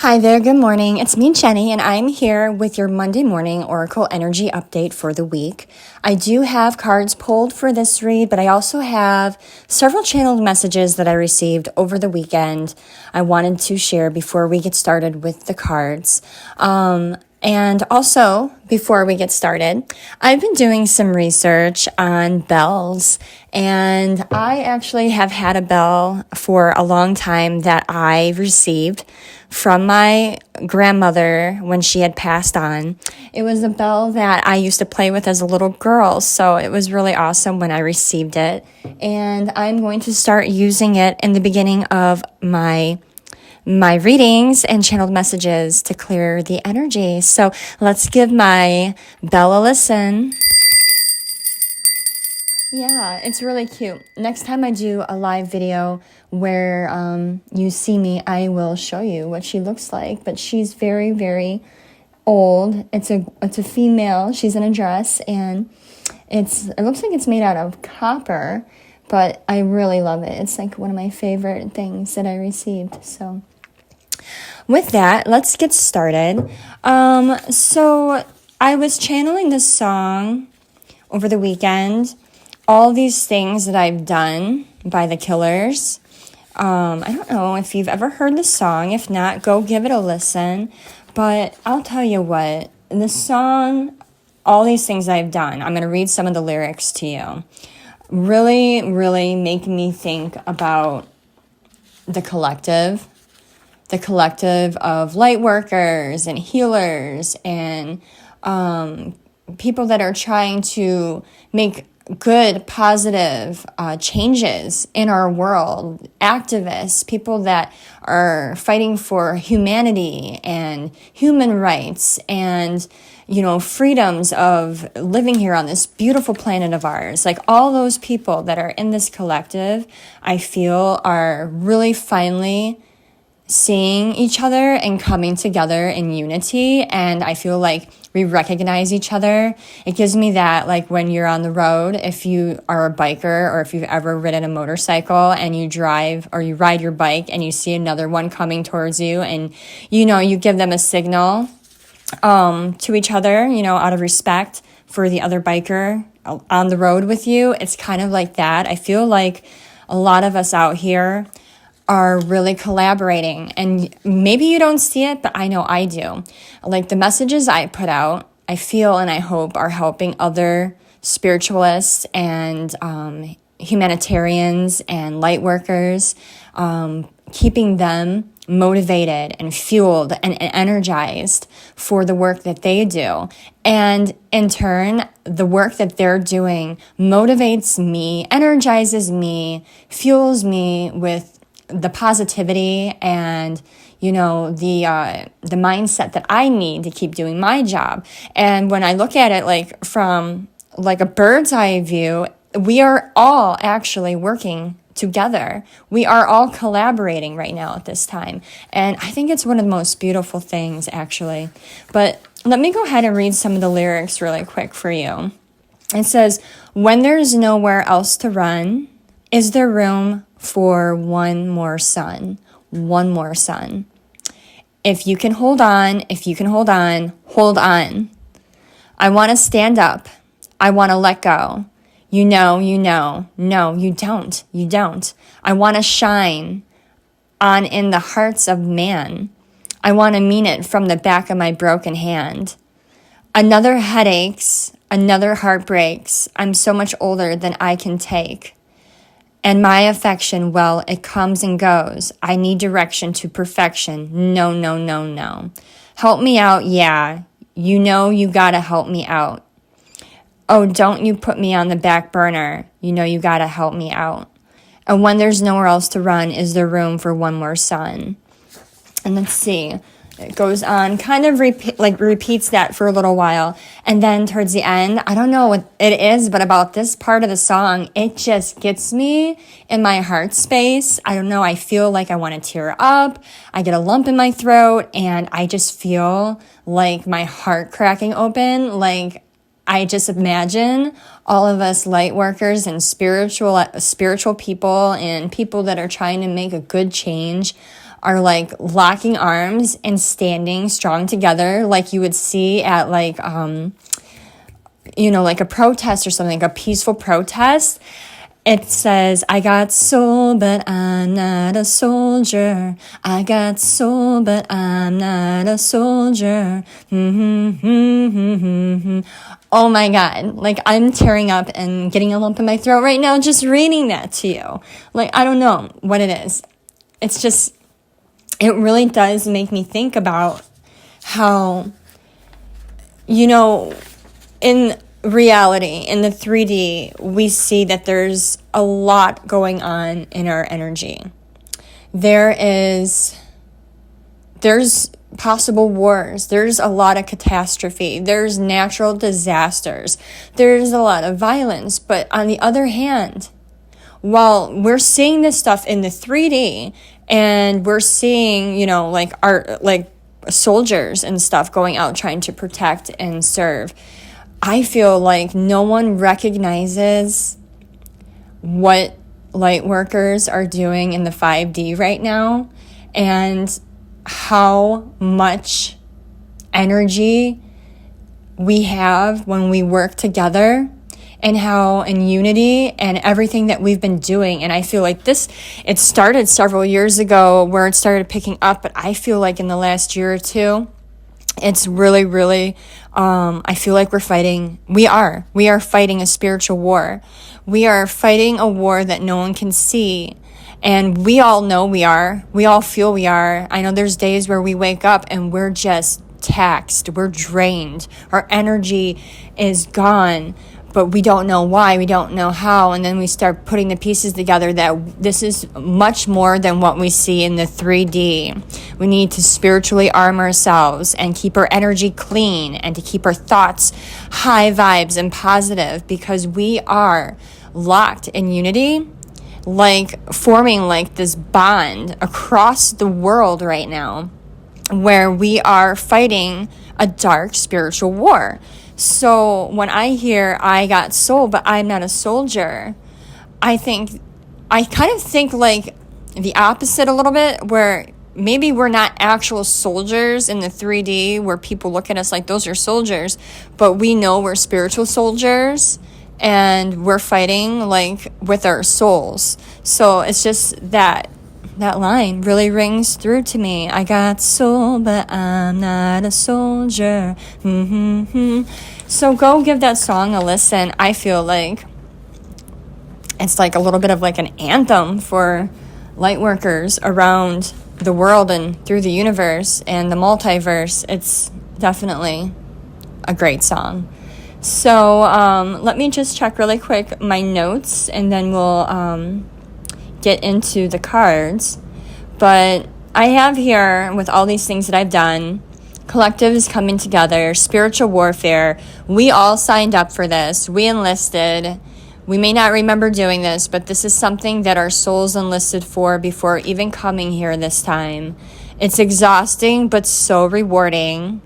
Hi there, good morning. It's me, Jenny, and I'm here with your Monday morning Oracle Energy Update for the week. I do have cards pulled for this read, but I also have several channeled messages that I received over the weekend I wanted to share before we get started with the cards. And also, before we get started, I've been doing some research on bells, and I actually have had a bell for a long time that I received from my grandmother when she had passed on. It was a bell that I used to play with as a little girl, so it was really awesome when I received it. And I'm going to start using it in the beginning of my readings and channeled messages to clear the energy. So let's give my bell a listen. Yeah, it's really cute. Next time I do a live video where you see me, I will show you what she looks like. But she's very, very old. It's a female. She's in a dress, and it looks like it's made out of copper, but I really love it. It's like one of my favorite things that I received. So with that, let's get started. So I was channeling this song over the weekend. All these things that I've done by the Killers. I don't know if you've ever heard the song. If not, go give it a listen. But I'll tell you what, the song, all these things I've done, I'm going to read some of the lyrics to you, really, really make me think about the collective of light workers and healers and people that are trying to make good, positive changes in our world, activists, people that are fighting for humanity and human rights and, freedoms of living here on this beautiful planet of ours. Like all those people that are in this collective, I feel are really finally seeing each other and coming together in unity. And I feel like we recognize each other. It gives me that, like when you're on the road, if you are a biker or if you've ever ridden a motorcycle and you drive or you ride your bike and you see another one coming towards you and, you give them a signal to each other, out of respect for the other biker on the road with you. It's kind of like that. I feel like a lot of us out here are really collaborating, and maybe you don't see it, but I know I do. Like the messages I put out, I feel and I hope are helping other spiritualists and humanitarians and light workers, keeping them motivated and fueled and energized for the work that they do. And in turn, the work that they're doing motivates me, energizes me, fuels me with the positivity and the mindset that I need to keep doing my job. And when I look at it like from like a bird's eye view, we are all actually working together. We are all collaborating right now at this time. And I think it's one of the most beautiful things, actually. But let me go ahead and read some of the lyrics really quick for you. It says, "When there's nowhere else to run, is there room for one more sun? One more sun. If you can hold on, hold on. I want to stand up. I want to let go. No, you don't. I want to shine on in the hearts of man. I want to mean it from the back of my broken hand. Another headaches, another heart breaks. I'm so much older than I can take. And my affection, well, it comes and goes. I need direction to perfection. No. Help me out, yeah. You gotta help me out. Oh, don't you put me on the back burner. You gotta help me out. And when there's nowhere else to run, is there room for one more sun?" And let's see. It goes on, kind of repeats that for a little while. And then towards the end, I don't know what it is, but about this part of the song, it just gets me in my heart space. I don't know. I feel like I want to tear up. I get a lump in my throat, and I just feel like my heart cracking open. Like I just imagine all of us light workers and spiritual people and people that are trying to make a good change are like locking arms and standing strong together, like you would see at like, like a protest or something, like a peaceful protest. It says, I got soul, but I'm not a soldier. I got soul, but I'm not a soldier. Oh my God. Like, I'm tearing up and getting a lump in my throat right now just reading that to you. Like, I don't know what it is. It's just, it really does make me think about how, in reality, in the 3D, we see that there's a lot going on in our energy. There's possible wars. There's a lot of catastrophe. There's natural disasters. There's a lot of violence. But on the other hand, while we're seeing this stuff in the 3D and we're seeing, like our soldiers and stuff going out trying to protect and serve, I feel like no one recognizes what light workers are doing in the 5D right now and how much energy we have when we work together and how in unity and everything that we've been doing. And I feel like it started several years ago where it started picking up, but I feel like in the last year or two, it's really, really, I feel like we are fighting a spiritual war. We are fighting a war that no one can see. And we all know we all feel we are. I know there's days where we wake up and we're just taxed, we're drained, our energy is gone, but we don't know why, we don't know how, and then we start putting the pieces together that this is much more than what we see in the 3D. We need to spiritually arm ourselves and keep our energy clean and to keep our thoughts high vibes and positive, because we are locked in unity, like forming like this bond across the world right now where we are fighting a dark spiritual war. So when I hear I got soul, but I'm not a soldier, I kind of think like the opposite a little bit, where maybe we're not actual soldiers in the 3D where people look at us like those are soldiers, but we know we're spiritual soldiers and we're fighting like with our souls. So it's just that line really rings through to me. I got soul, but I'm not a soldier. So go give that song a listen. I feel like it's like a little bit of like an anthem for light workers around the world and through the universe and the multiverse. It's definitely a great song. So let me just check really quick my notes and then we'll get into the cards. But I have here, with all these things that I've done, collective is coming together, spiritual warfare. We all signed up for this. We enlisted. We may not remember doing this, but this is something that our souls enlisted for before even coming here this time. It's exhausting, but so rewarding.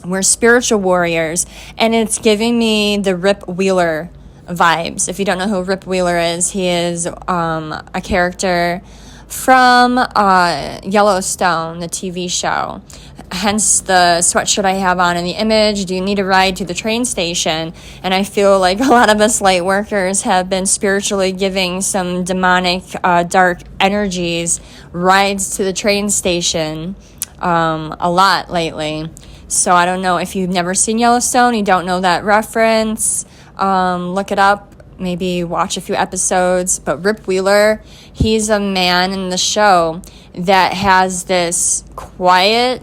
We're spiritual warriors, and it's giving me the Rip Wheeler vibes. If you don't know who Rip Wheeler is, he is a character from Yellowstone, the TV show. Hence the sweatshirt I have on in the image. Do you need a ride to the train station? And I feel like a lot of us light workers have been spiritually giving some demonic, dark energies rides to the train station a lot lately. So I don't know if you've never seen Yellowstone, you don't know that reference. Look it up, maybe watch a few episodes. But Rip Wheeler, he's a man in the show that has this quiet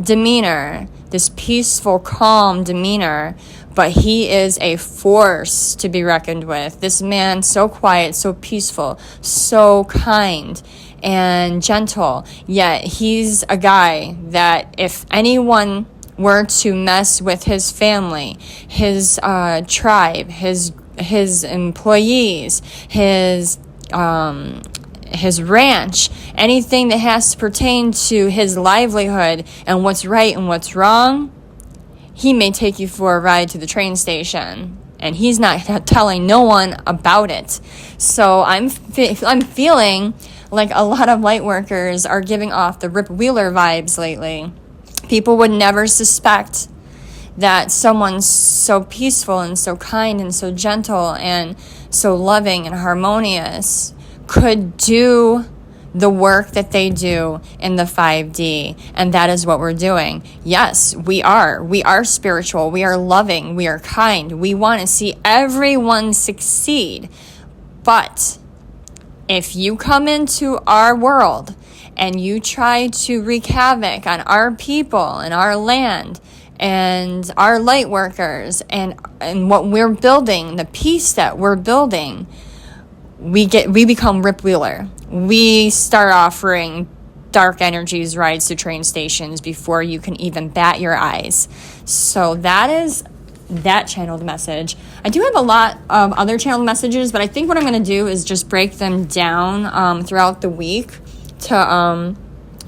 demeanor, this peaceful, calm demeanor, but he is a force to be reckoned with. This man, so quiet, so peaceful, so kind and gentle, yet he's a guy that if anyone were to mess with his family, his tribe, his employees, his ranch, anything that has to pertain to his livelihood and what's right and what's wrong, he may take you for a ride to the train station. And he's not telling no one about it. So I'm feeling like a lot of light workers are giving off the Rip Wheeler vibes lately. People would never suspect that someone so peaceful and so kind and so gentle and so loving and harmonious could do the work that they do in the 5D. And that is what we're doing. Yes, we are. We are spiritual. We are loving. We are kind. We want to see everyone succeed. But if you come into our world and you try to wreak havoc on our people and our land and our light workers and what we're building, the peace that we're building, we become Rip Wheeler. We start offering dark energies rides to train stations before you can even bat your eyes. So that is that channeled message. I do have a lot of other channeled messages, but I think what I'm going to do is just break them down throughout the week to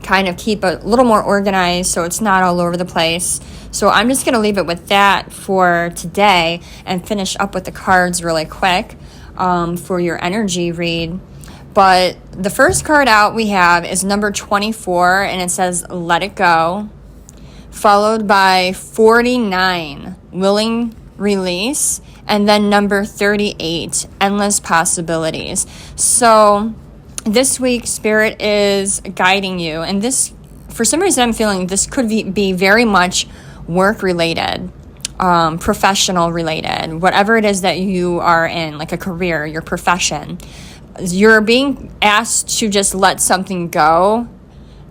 kind of keep a little more organized so it's not all over the place. So I'm just going to leave it with that for today and finish up with the cards really quick for your energy read. But the first card out we have is number 24, and it says, let it go, followed by 49, willing release, and then number 38, endless possibilities. So this week, Spirit is guiding you, and this, for some reason, I'm feeling this could be very much work-related, professional related, whatever it is that you are in, like a career, your profession. You're being asked to just let something go,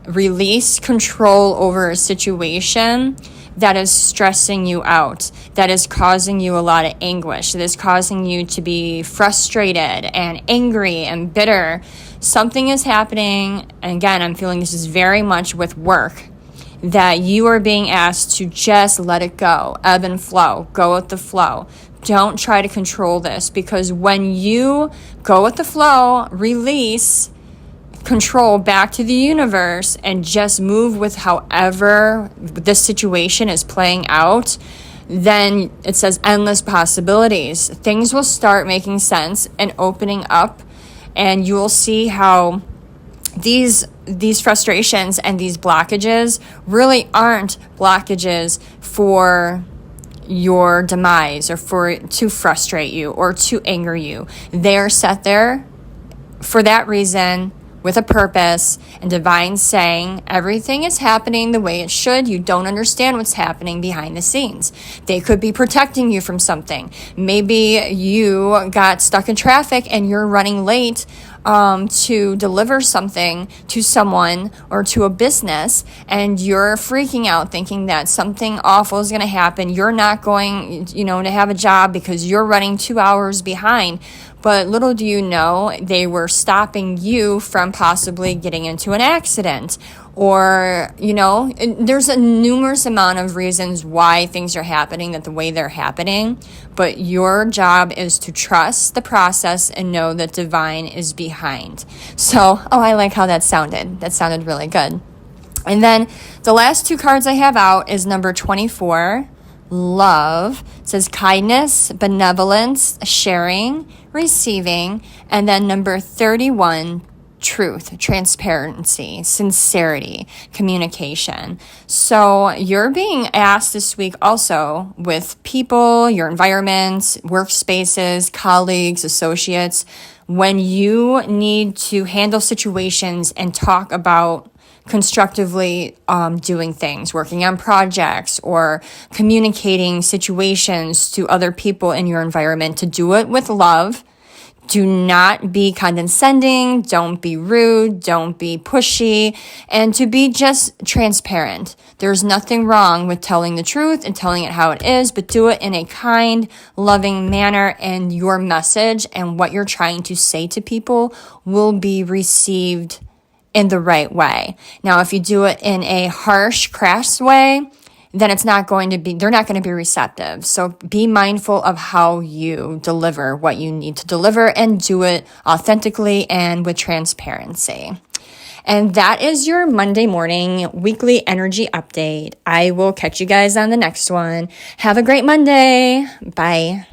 release control over a situation that is stressing you out, that is causing you a lot of anguish, that is causing you to be frustrated and angry and bitter. Something is happening, and again, I'm feeling this is very much with work, that you are being asked to just let it go, ebb and flow, go with the flow. Don't try to control this, because when you go with the flow, release control back to the universe and just move with however this situation is playing out, then it says endless possibilities. Things will start making sense and opening up, and you will see how these frustrations and these blockages really aren't blockages for your demise or to frustrate you or to anger you. They are set there for that reason, with a purpose, and divine saying everything is happening the way it should. You don't understand what's happening behind the scenes. They could be protecting you from something. Maybe you got stuck in traffic and you're running late to deliver something to someone or to a business, and you're freaking out thinking that something awful is going to happen. You're not going, to have a job because you're running 2 hours behind. But little do you know, they were stopping you from possibly getting into an accident. Or, there's a numerous amount of reasons why things are happening the way they're happening. But your job is to trust the process and know that divine is behind. So, I like how that sounded. That sounded really good. And then the last two cards I have out is number 24, love. It says kindness, benevolence, sharing, receiving. And then number 31, truth, transparency, sincerity, communication. So you're being asked this week also with people, your environments, workspaces, colleagues, associates, when you need to handle situations and talk about constructively doing things, working on projects or communicating situations to other people in your environment, to do it with love. Do not be condescending, don't be rude, don't be pushy, and to be just transparent. There's nothing wrong with telling the truth and telling it how it is, but do it in a kind, loving manner, and your message and what you're trying to say to people will be received in the right way. Now, if you do it in a harsh, crass way, then they're not going to be receptive. So be mindful of how you deliver what you need to deliver, and do it authentically and with transparency. And that is your Monday morning weekly energy update. I will catch you guys on the next one. Have a great Monday. Bye.